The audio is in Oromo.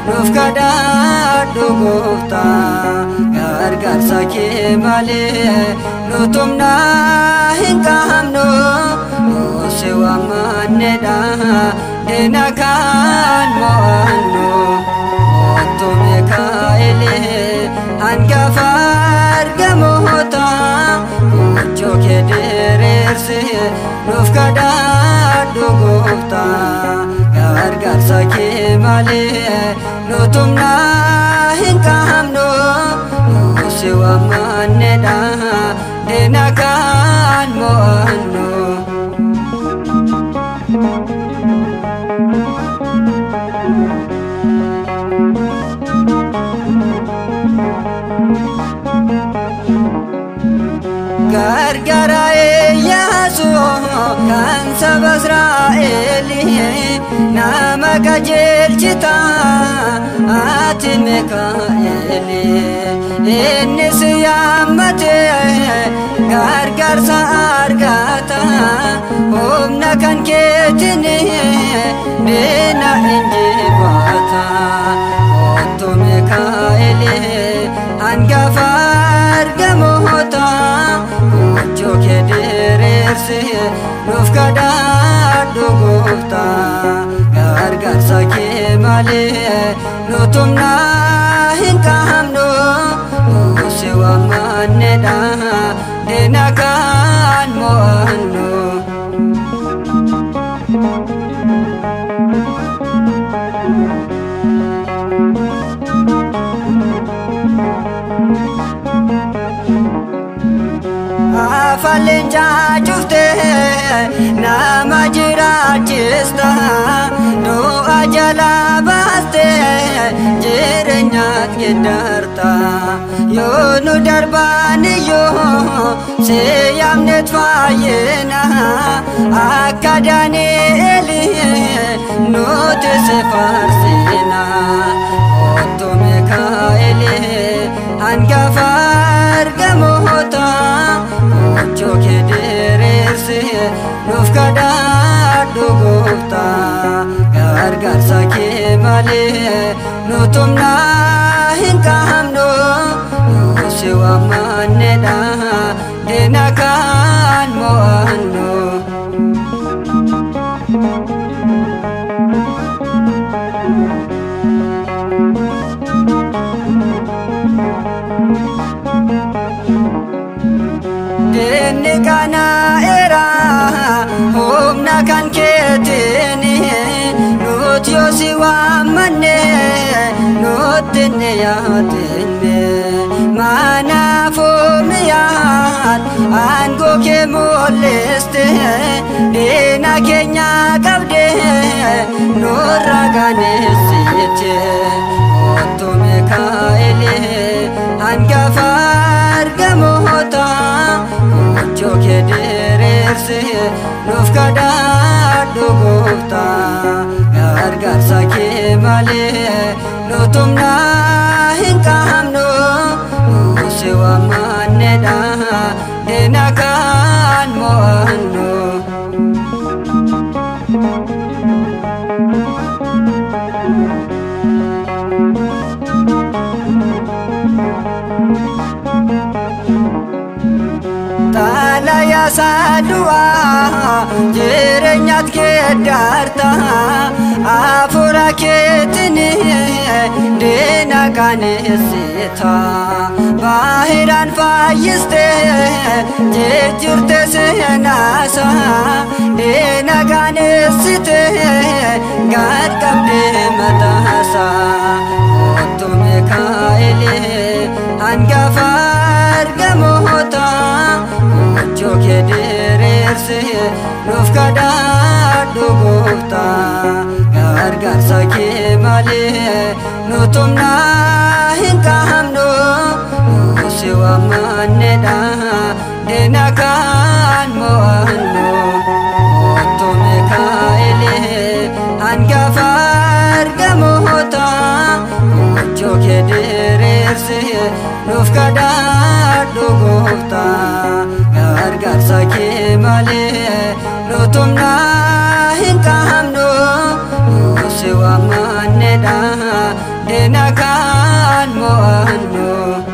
nuuf kadhadhu gooftaa gargaarsa kee malee nutumna hin qabnu si waamannedha diina kan mo'annu otoo Mikaa'el hangafa argamoota muchoo kee diriirsi nuuf kadhadhu gooftaa gargaarsa kee malee nutumna hin qabnu si waamannedha diina kan mo'annu. Gargaara Iyyaasuu kan saba Israa'el nama qajeelchita ati Mikaa'el inni si yaammate gargaarsa argata humna kan keetiin diina injifata otoo Mikaa'el hangafa argamoota muchoo kee diriirsi nuuf kadhadhu gooftaa gargaarsa kee malee nutumna hin qabnu si waamannedha diina kan mo'annu. Afaan jaajufte nama jiraachista du'a jalaa baaste jireenyaat geeddarta yoo nu darbaaniyyuu si yaamnet fayyina akka Daani'eel nuti si faarsina otoo Mikaa'el hangafa argamoota muchoo kee diriirsi nuuf kadhadhu gooftaa gargaarsa kee malee nutumna hin qabnu si waamannedha diina kan mo'annu. Diinni kana era humna kan keetiin nuti yoo si waammanne nutti ni yaadinne manaafuu mi'aan aangoo kee mul'iste diina keenya qabde nurra ganeessite otoo Mikaa'el hangafa argamoota muchoo kee diriirsi nuuf kadhadhu gooftaa gargaarsa kee malee nutumna hin qabnu si waamannedha diina kan mo'annu. Talaya sadua jireenyaat geeddarta hafuura keetiin diina qaneessita baahiraan fayyiste jijjiirte seenaasa diina qaneessite gad qabde mataasa otoo Mikaa'el hangafa argamoota muchoo kee diriirsi nuuf kadhadhu gooftaa gargaarsa kee malee nutumna hin qabnu si waamannedha diina kan mo'annu otoo Mikaa'el hangafa argamoota muchoo kee diriirsi nuuf kadhadhu gooftaa gargaarsa kee malee nutumna hin qabnu si waamannedha da dena kan mo'annu